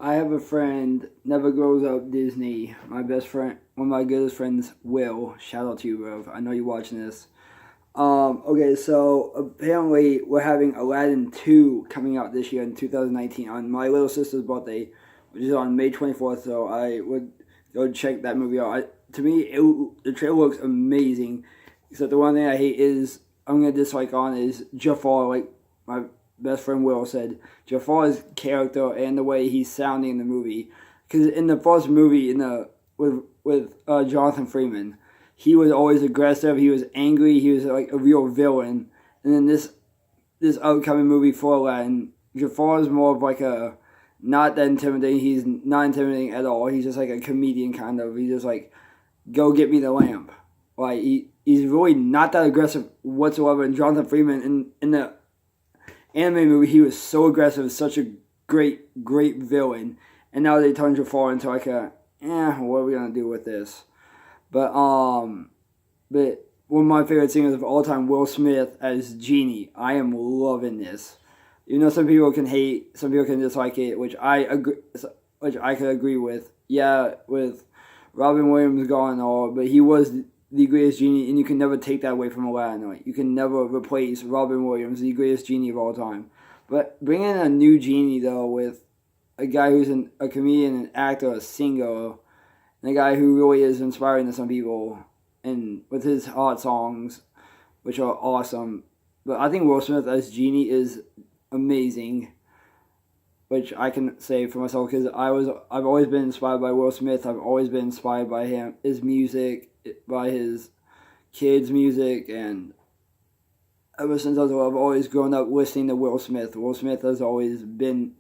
I have a friend, never grows up Disney. My best friend, one of my goodest friends, Will. Shout out to you, Rev. I know you're watching this. Okay, so apparently we're having Aladdin 2 coming out this year in 2019 on my little sister's birthday, which is on May 24th. So I would go check that movie out. To me, the trailer looks amazing. Except the one thing I hate is I'm gonna dislike on is Jafar. Like my best friend Will said, Jafar's character and the way he's sounding in the movie. Because in the first movie, with Jonathan Freeman, he was always aggressive. He was angry. He was like a real villain. And then this upcoming movie for Aladdin, Jafar is more of like a not that intimidating. He's not intimidating at all. He's just like a comedian kind of. He's just like, go get me the lamp. Like he's really not that aggressive whatsoever. And Jonathan Freeman in the anime movie, he was so aggressive, such a great villain. And now they turned Jafar into like what are we gonna do with this? But one of my favorite singers of all time, Will Smith as Genie. I am loving this. You know, some people can hate, some people can dislike it, which I could agree with. Yeah, with Robin Williams gone and all, but he was the greatest genie, and you can never take that away from Aladdin. Like, you can never replace Robin Williams, the greatest genie of all time. But bringing in a new genie though, with a guy who's a comedian, an actor, a singer, and a guy who really is inspiring to some people, and with his hot songs, which are awesome. But I think Will Smith as Genie is amazing, which I can say for myself because I've always been inspired by Will Smith. I've always been inspired by his music, by his kids' music, and ever since I've always grown up listening to Will Smith. Will Smith has always been.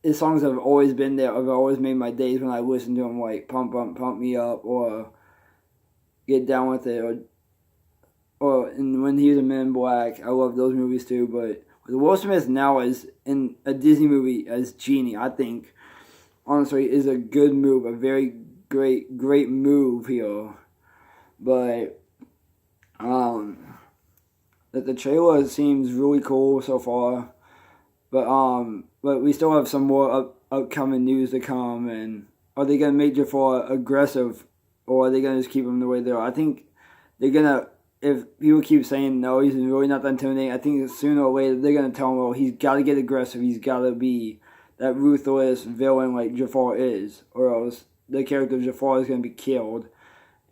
His songs have always been there. I've always made my days when I listen to him, like Pump Me Up, or Get Down with It, and when he was in Men in Black, I love those movies too. But with Will Smith now as in a Disney movie as Genie, I think honestly is a good move, a very great move here. But that the trailer seems really cool so far. But we still have some more upcoming news to come. And are they gonna make Jafar aggressive, or are they gonna just keep him the way they are? I think they're gonna. If people keep saying no, he's really not that intimidating, I think sooner or later they're gonna tell him, well, he's got to get aggressive. He's got to be that ruthless villain like Jafar is, or else the character of Jafar is gonna be killed,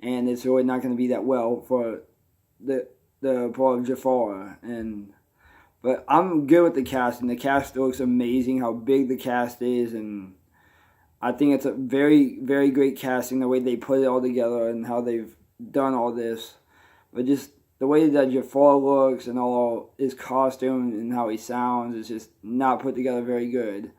and it's really not gonna be that well for the part of Jafar. But I'm good with the cast, and the cast looks amazing. How big the cast is, and I think it's a very great casting. The way they put it all together and how they've done all this, but just the way that Jafar looks and all his costume and how he sounds is just not put together very good.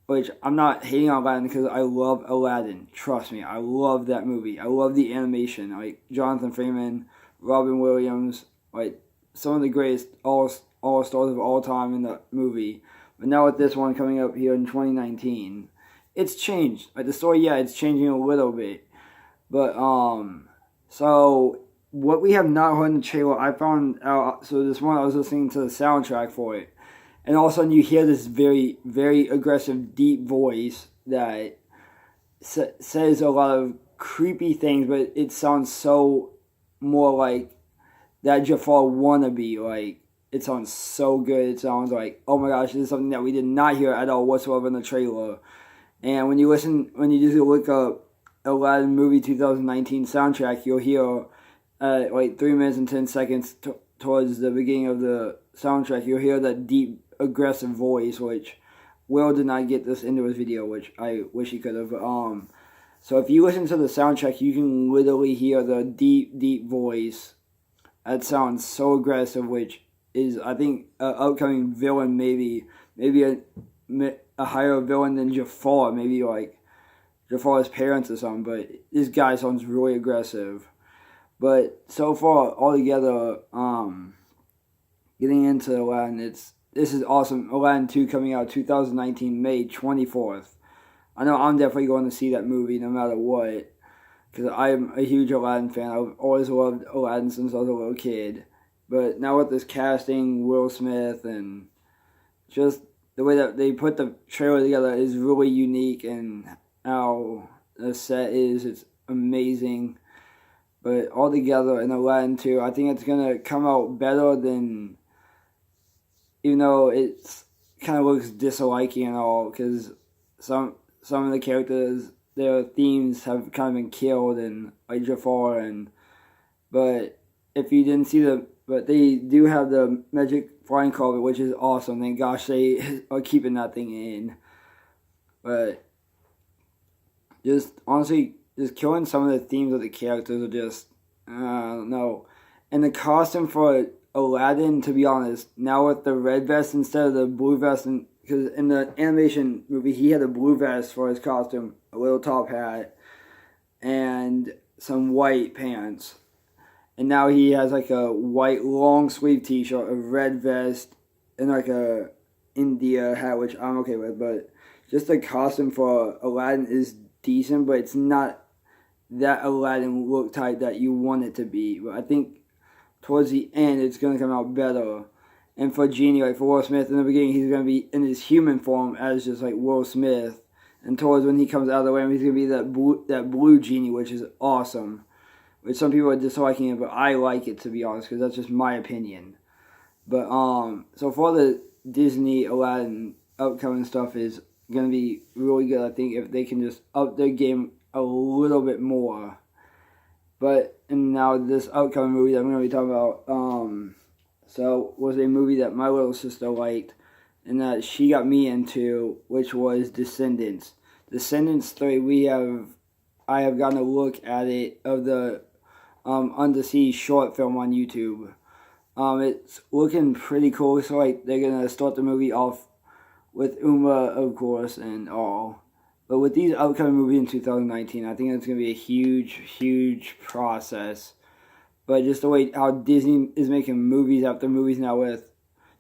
Which I'm not hating on Aladdin because I love Aladdin. Trust me, I love that movie. I love the animation. Like Jonathan Freeman, Robin Williams, like some of the greatest all stars of all time in the movie. But now with this one coming up here in 2019, it's changed. Like the story, yeah, it's changing a little bit. But so what we have not heard in the trailer, I found out. So this morning I was listening to the soundtrack for it, and all of a sudden you hear this very aggressive, deep voice that says a lot of creepy things, but it sounds so more like that Jafar wannabe. Like, it sounds so good. It sounds like, oh my gosh, this is something that we did not hear at all whatsoever in the trailer. And when you just look up Aladdin movie 2019 soundtrack, you'll hear like 3 minutes and 10 seconds towards the beginning of the soundtrack, you'll hear that deep, aggressive voice, which Will did not get this into his video, which I wish he could have. So if you listen to the soundtrack, you can literally hear the deep voice. That sounds so aggressive, which is, I think, an upcoming villain, maybe a higher villain than Jafar, maybe like Jafar's parents or something. But this guy sounds really aggressive. But so far, altogether, getting into Aladdin, this is awesome. Aladdin 2 coming out 2019, May 24th. I know I'm definitely going to see that movie no matter what, because I'm a huge Aladdin fan. I've always loved Aladdin since I was a little kid. But now with this casting, Will Smith, and just the way that they put the trailer together is really unique, and how the set is, it's amazing. But altogether, in Aladdin 2, I think it's going to come out better than, even though it's kind of looks disliking and all, because some of the characters, their themes have kind of been killed, and like Jafar, but if you didn't see but they do have the magic flying carpet, which is awesome. Thank gosh they are keeping that thing in. But just honestly, just killing some of the themes of the characters are just, I don't know. And the costume for Aladdin, to be honest, now with the red vest instead of the blue vest, because in the animation movie he had a blue vest for his costume, a little top hat, and some white pants. And now he has like a white long sleeve t-shirt, a red vest, and like a India hat, which I'm okay with. But just the costume for Aladdin is decent, but it's not that Aladdin look type that you want it to be. But I think towards the end it's going to come out better. And for Genie, like for Will Smith, in the beginning he's going to be in his human form as just like Will Smith. And towards when he comes out of the way, he's going to be that blue Genie, which is awesome. Which some people are disliking it, but I like it, to be honest, because that's just my opinion. But so for the Disney Aladdin upcoming stuff is going to be really good, I think, if they can just up their game a little bit more. But, and now this upcoming movie that I'm going to be talking about, so was a movie that my little sister liked, and that she got me into, which was Descendants. Descendants 3, I have gotten a look at it, of the Undersea short film on YouTube. It's looking pretty cool. So like they're gonna start the movie off with Uma, of course, and all. But with these upcoming movies in 2019, I think it's gonna be a huge process. But just the way how Disney is making movies after movies now with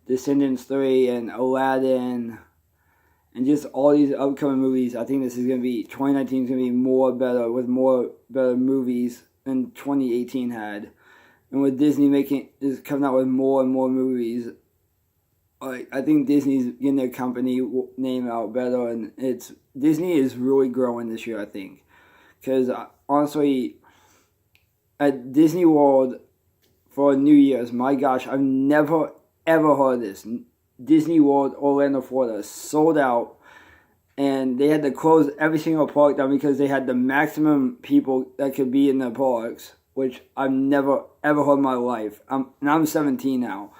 Descendants 3 and Aladdin, and just all these upcoming movies, I think 2019 is gonna be more better, with more better movies than 2018 had. And with Disney just coming out with more and more movies, like I think Disney's getting their company name out better, and Disney is really growing this year, I think. Because honestly, at Disney World for New Year's, my gosh, I've never ever heard of this. Disney World Orlando, Florida, sold out. And they had to close every single park down because they had the maximum people that could be in the parks, which I've never ever heard in my life. I'm 17 now,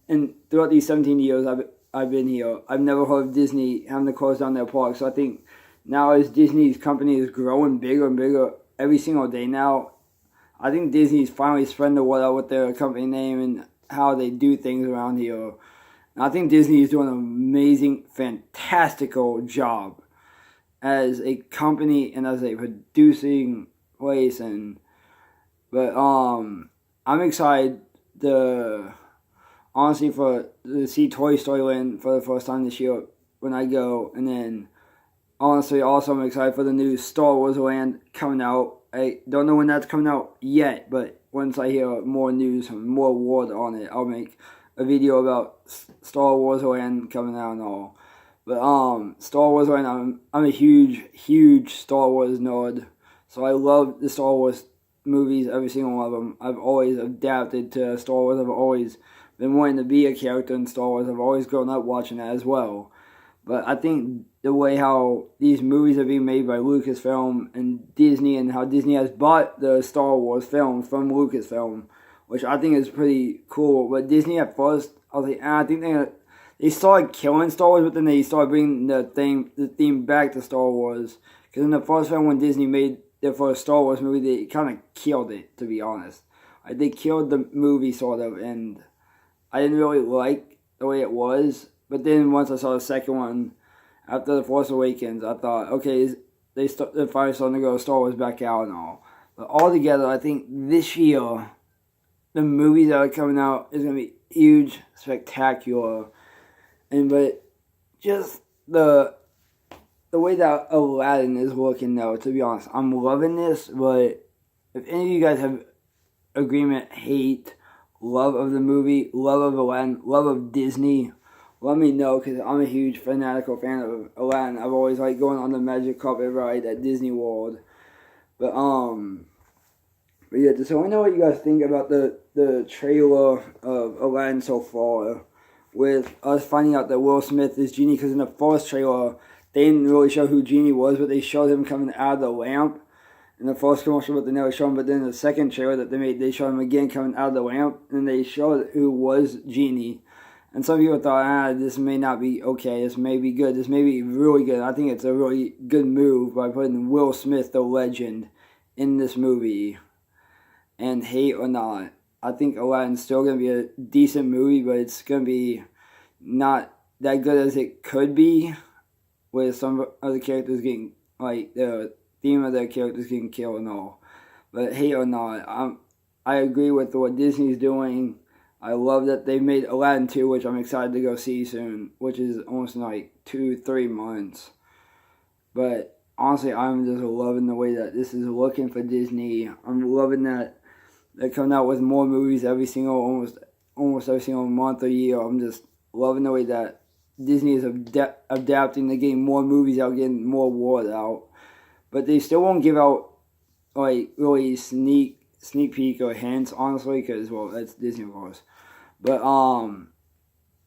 and throughout these 17 years I've been here, I've never heard of Disney having to close down their parks. So I think now, as Disney's company is growing bigger and bigger every single day now, I think Disney's finally spreading the word out with their company name and how they do things around here. I think Disney is doing an amazing, fantastical job as a company and as a producing place. But I'm excited honestly to see Toy Story Land for the first time this year when I go. And then honestly also I'm excited for the new Star Wars Land coming out. I don't know when that's coming out yet, but once I hear more news and more word on it, I'll make a video about Star Wars Land coming out and all. But Star Wars Land, I'm a huge Star Wars nerd. So I love the Star Wars movies, every single one of them. I've always adapted to Star Wars. I've always been wanting to be a character in Star Wars. I've always grown up watching that as well. But I think the way how these movies are being made by Lucasfilm and Disney, and how Disney has bought the Star Wars films from Lucasfilm, which I think is pretty cool. But Disney at first, I was like, I think they started killing Star Wars, but then they started bringing the theme back to Star Wars. Because in the first film, when Disney made their first Star Wars movie, they kind of killed it, to be honest. Like, they killed the movie, sort of, and I didn't really like the way it was. But then once I saw the second one, after The Force Awakens, I thought, okay, they're finally starting to go Star Wars back out and all. But altogether, I think this year, the movies that are coming out is going to be huge, spectacular. But just the way that Aladdin is looking, though, to be honest, I'm loving this. But if any of you guys have agreement, hate, love of the movie, love of Aladdin, love of Disney, let me know, because I'm a huge fanatical fan of Aladdin. I've always liked going on the magic carpet ride at Disney World. But yeah, so I know what you guys think about the trailer of Aladdin so far, with us finding out that Will Smith is Genie, because in the first trailer, they didn't really show who Genie was, but they showed him coming out of the lamp. In the first commercial, but they never showed him. But then in the second trailer that they made, they showed him again coming out of the lamp, and they showed who was Genie. And some people thought, this may not be okay, this may be good, this may be really good. I think it's a really good move by putting Will Smith, the legend, in this movie. And hate or not, I think Aladdin's still going to be a decent movie, but it's going to be not that good as it could be, with some other characters getting, like, the theme of their characters getting killed and all. But hate or not, I agree with what Disney's doing. I love that they made Aladdin 2, which I'm excited to go see soon, which is almost in like 2-3 months. But honestly, I'm just loving the way that this is looking for Disney. I'm loving that they're coming out with more movies almost every single month or year. I'm just loving the way that Disney is adapting to getting more movies out, getting more word out. But they still won't give out, like, really sneak peek or hints, honestly, because, well, that's Disney, of course. But,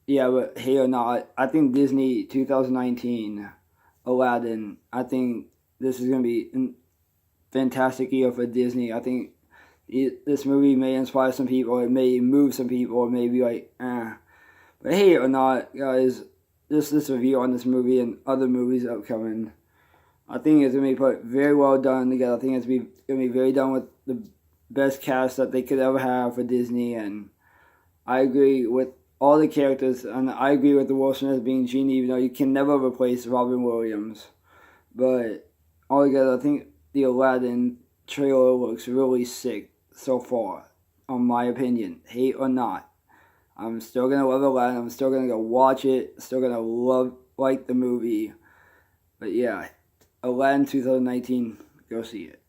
yeah, but hey or not, I think Disney 2019, Aladdin, I think this is going to be a fantastic year for Disney. I think this movie may inspire some people, it may move some people, it may be like, But hey or not, guys, this review on this movie and other movies upcoming, I think it's going to be put very well done together. I think it's going to be very done with the best cast that they could ever have for Disney, and I agree with all the characters, and I agree with the Will Smith being Genie, even though you can never replace Robin Williams. But altogether, I think the Aladdin trailer looks really sick so far, in my opinion. Hate or not, I'm still going to love Aladdin. I'm still going to go watch it. Still going to like the movie. But yeah, Aladdin 2019, go see it.